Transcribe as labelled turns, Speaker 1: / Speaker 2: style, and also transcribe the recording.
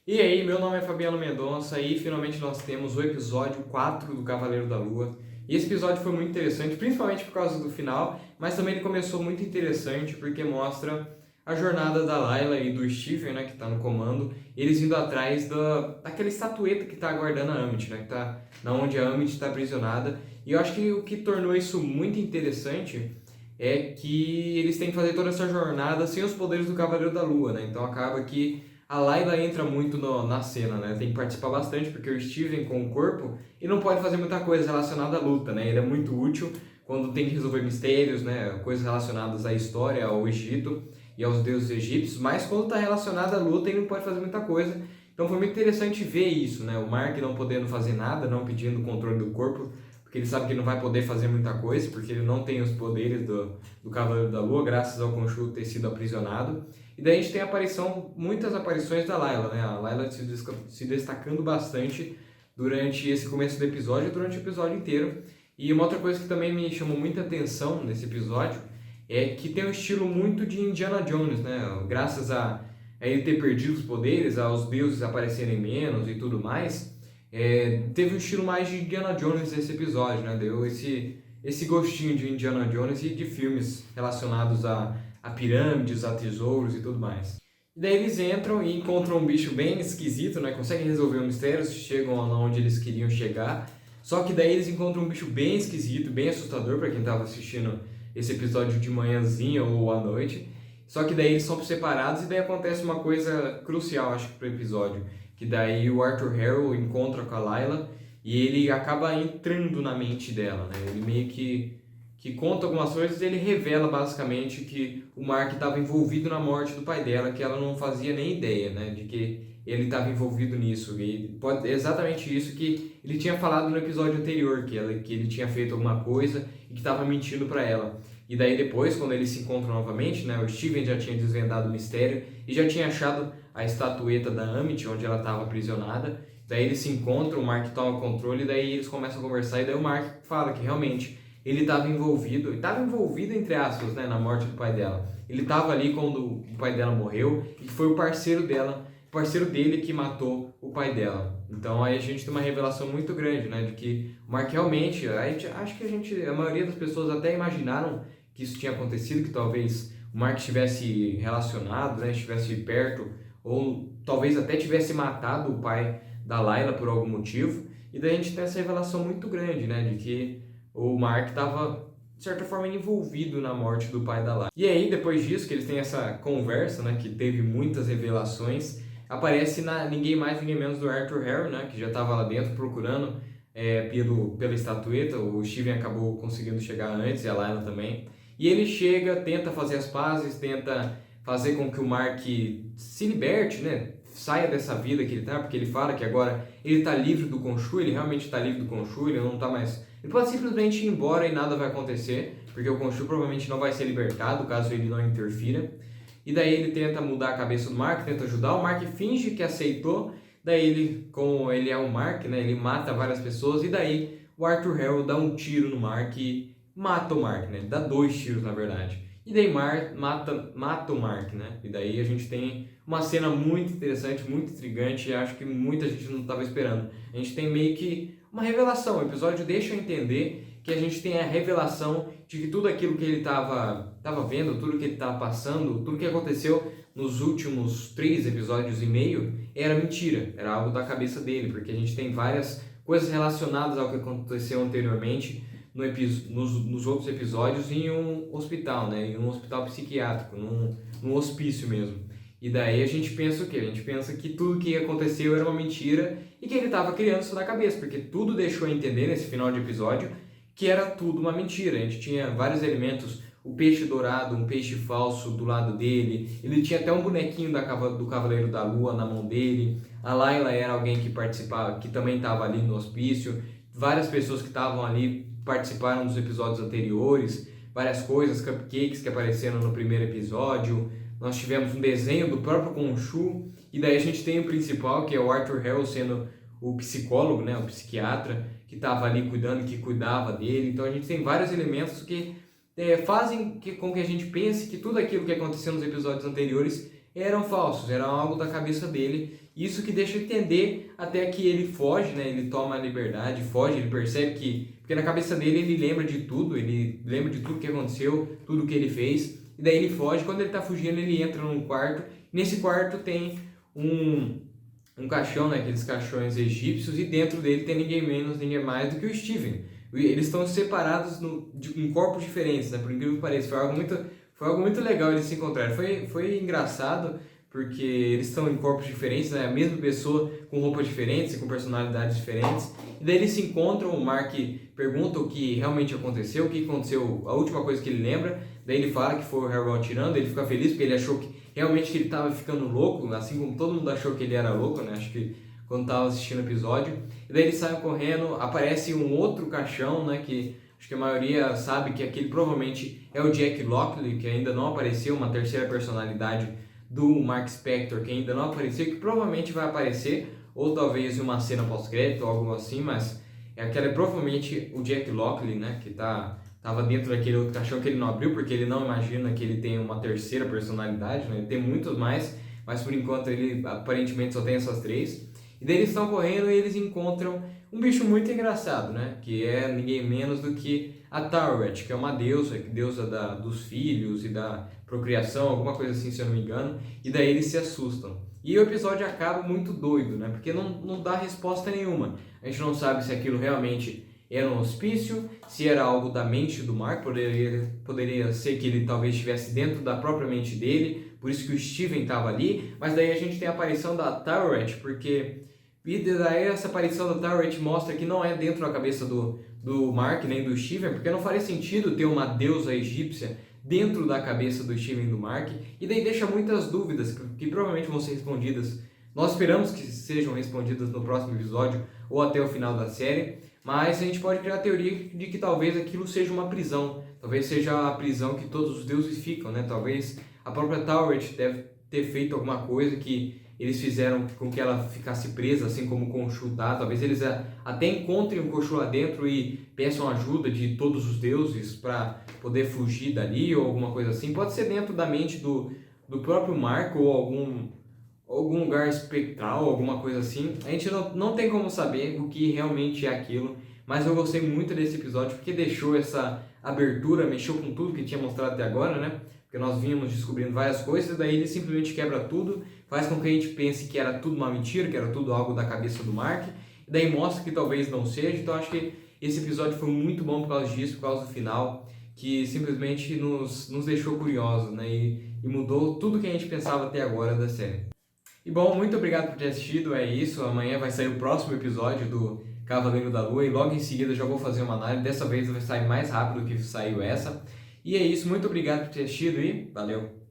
Speaker 1: E aí, meu nome é Fabiano Mendonça e finalmente nós temos o episódio 4 do Cavaleiro da Lua. E esse episódio foi muito interessante, principalmente por causa do final, mas também ele começou muito interessante porque mostra a jornada da Layla e do Steven, né, que está no comando, eles indo atrás daquela estatueta que está aguardando a Amit, né, que tá na onde a Amit está aprisionada. E eu acho que o que tornou isso muito interessante é que eles têm que fazer toda essa jornada sem os poderes do Cavaleiro da Lua, né? Então acaba que a Layla entra muito na cena, né? Tem que participar bastante, porque o Steven, com o corpo, ele não pode fazer muita coisa relacionada à luta, né? Ele é muito útil quando tem que resolver mistérios, né? Coisas relacionadas à história, ao Egito e aos deuses egípcios, mas quando está relacionado à luta, ele não pode fazer muita coisa. Então foi muito interessante ver isso, né? O Mark não podendo fazer nada, não pedindo o controle do corpo, porque ele sabe que não vai poder fazer muita coisa, porque ele não tem os poderes do Cavaleiro da Lua, graças ao Khonshu ter sido aprisionado. E daí a gente tem muitas aparições da Layla, né? A Layla se destacando bastante durante esse começo do episódio e durante o episódio inteiro. E uma outra coisa que também me chamou muita atenção nesse episódio é que tem um estilo muito de Indiana Jones, né? Graças a ele ter perdido os poderes, aos deuses aparecerem menos e tudo mais, teve um estilo mais de Indiana Jones nesse episódio, né? Deu esse gostinho de Indiana Jones e de filmes relacionados a pirâmides, a tesouros e tudo mais. E daí eles entram e encontram um bicho bem esquisito, né? Conseguem resolver o mistério, chegam onde eles queriam chegar. Só que daí eles encontram um bicho bem esquisito, bem assustador para quem estava assistindo esse episódio de manhãzinha ou à noite. Só que daí eles são separados e daí acontece uma coisa crucial, acho que, pro episódio. Que daí o Arthur Harrow encontra com a Layla e ele acaba entrando na mente dela, né? Ele meio que conta algumas coisas e ele revela basicamente que o Mark estava envolvido na morte do pai dela, que ela não fazia nem ideia, né? De que ele estava envolvido nisso. E pode, exatamente isso que ele tinha falado no episódio anterior, que ele tinha feito alguma coisa e que estava mentindo para ela. E daí depois, quando eles se encontram novamente, né, o Steven já tinha desvendado o mistério e já tinha achado a estatueta da Amit, onde ela estava aprisionada. Daí eles se encontram, o Mark toma o controle, e daí eles começam a conversar, e daí o Mark fala que realmente ele estava envolvido entre aspas, né, na morte do pai dela. Ele estava ali quando o pai dela morreu e foi o parceiro dela, o parceiro dele que matou o pai dela. Então aí a gente tem uma revelação muito grande, né, de que o Mark realmente, acho que a maioria das pessoas até imaginaram que isso tinha acontecido, que talvez o Mark estivesse relacionado, né, estivesse perto, ou talvez até tivesse matado o pai da Layla por algum motivo. E daí a gente tem essa revelação muito grande, né, de que o Mark estava, de certa forma, envolvido na morte do pai da Layla. E aí, depois disso, que eles têm essa conversa, né, que teve muitas revelações, aparece ninguém mais, ninguém menos do Arthur Harrow, né, que já estava lá dentro procurando pela estatueta. O Steven acabou conseguindo chegar antes, e a Layla também. E ele chega, tenta fazer as pazes, tenta fazer com que o Mark se liberte, né, saia dessa vida que ele tá, porque ele fala que agora ele está livre do Khonshu, ele realmente está livre do Khonshu, ele não está mais... Ele pode simplesmente ir embora e nada vai acontecer, porque o Khonshu provavelmente não vai ser libertado, caso ele não interfira. E daí ele tenta mudar a cabeça do Mark, tenta ajudar, o Mark finge que aceitou, daí ele, como ele é o Mark, né, ele mata várias pessoas, e daí o Arthur Harrow dá um tiro no Mark e mata o Mark, né, dá 2 tiros na verdade. E daí mata o Mark, né? E daí a gente tem uma cena muito interessante, muito intrigante, e acho que muita gente não estava esperando. A gente tem meio que uma revelação, o episódio deixa eu entender que a gente tem a revelação de que tudo aquilo que ele estava vendo, tudo que ele estava passando, tudo que aconteceu nos últimos 3 episódios e meio era mentira, era algo da cabeça dele, porque a gente tem várias coisas relacionadas ao que aconteceu anteriormente nos outros episódios em um hospital, né? Em um hospital psiquiátrico, num hospício mesmo. E daí a gente pensa o quê? A gente pensa que tudo que aconteceu era uma mentira e que ele estava criando isso na cabeça, porque tudo deixou a entender nesse final de episódio que era tudo uma mentira. A gente tinha vários elementos, o peixe dourado, um peixe falso do lado dele, ele tinha até um bonequinho do Cavaleiro da Lua na mão dele, a Layla era alguém que participava, que também estava ali no hospício, várias pessoas que estavam ali participaram dos episódios anteriores, várias coisas, cupcakes que apareceram no primeiro episódio, nós tivemos um desenho do próprio Khonshu, e daí a gente tem o principal, que é o Arthur Harrow sendo o psicólogo, né, o psiquiatra, que estava ali cuidando, que cuidava dele. Então a gente tem vários elementos que fazem com que a gente pense que tudo aquilo que aconteceu nos episódios anteriores eram falsos, era algo da cabeça dele, Isso que deixa entender até que ele foge, né? Ele toma a liberdade, foge, ele percebe que... Porque na cabeça dele ele lembra de tudo, ele lembra de tudo que aconteceu, tudo que ele fez. E daí ele foge, quando ele tá fugindo ele entra num quarto. Nesse quarto tem um caixão, né? Aqueles caixões egípcios, e dentro dele tem ninguém menos, ninguém mais do que o Steven. Eles estão separados em corpos diferentes, né? Por incrível que pareça, foi algo muito legal eles se encontrarem. Foi engraçado, porque eles estão em corpos diferentes, né? A mesma pessoa com roupas diferentes e com personalidades diferentes. E daí eles se encontram, o Mark pergunta o que realmente aconteceu, o que aconteceu, a última coisa que ele lembra. Daí ele fala que foi o Harry atirando, ele fica feliz porque ele achou que realmente que ele estava ficando louco, assim como todo mundo achou que ele era louco, né? Acho que quando estava assistindo o episódio. E daí eles saem correndo, aparece um outro caixão, né? Que acho que a maioria sabe que aquele provavelmente é o Jack Lockley, que ainda não apareceu, uma terceira personalidade do Mark Spector, que ainda não apareceu, que provavelmente vai aparecer, ou talvez em uma cena pós-crédito ou algo assim, mas é provavelmente o Jack Lockley, né? Que tava dentro daquele outro caixão que ele não abriu, porque ele não imagina que ele tem uma terceira personalidade, né? Ele tem muitos mais, mas por enquanto ele aparentemente só tem essas três. E daí eles estão correndo e eles encontram um bicho muito engraçado, né? Que é ninguém menos do que a Taweret, que é uma deusa, dos filhos e da procriação, alguma coisa assim, se eu não me engano. E daí eles se assustam. E o episódio acaba muito doido, né? Porque não dá resposta nenhuma. A gente não sabe se aquilo realmente era um hospício, se era algo da mente do Mark, poderia ser que ele talvez estivesse dentro da própria mente dele, por isso que o Steven estava ali, mas daí a gente tem a aparição da Taweret, porque e daí essa aparição da Taweret mostra que não é dentro da cabeça do Mark nem do Steven, porque não faria sentido ter uma deusa egípcia dentro da cabeça do Steven e do Mark, e daí deixa muitas dúvidas que provavelmente vão ser respondidas. Nós esperamos que sejam respondidas no próximo episódio ou até o final da série, mas a gente pode criar a teoria de que talvez aquilo seja uma prisão, talvez seja a prisão que todos os deuses ficam, né? Talvez a própria Taweret deve ter feito alguma coisa que eles fizeram com que ela ficasse presa, assim como o Khonshu tá. Talvez eles até encontrem o Khonshu lá dentro e peçam ajuda de todos os deuses para poder fugir dali ou alguma coisa assim. Pode ser dentro da mente do próprio Mark ou algum lugar espectral, alguma coisa assim. A gente não tem como saber o que realmente é aquilo, mas eu gostei muito desse episódio porque deixou essa abertura, mexeu com tudo que tinha mostrado até agora, né? Porque nós vínhamos descobrindo várias coisas, daí ele simplesmente quebra tudo, faz com que a gente pense que era tudo uma mentira, que era tudo algo da cabeça do Mark, e daí mostra que talvez não seja. Então acho que esse episódio foi muito bom por causa disso, por causa do final, que simplesmente nos deixou curiosos, né? E mudou tudo que a gente pensava até agora da série. E bom, muito obrigado por ter assistido, é isso. Amanhã vai sair o próximo episódio do Cavaleiro da Lua e logo em seguida já vou fazer uma análise. Dessa vez vai sair mais rápido que saiu essa. E é isso, muito obrigado por ter assistido e valeu!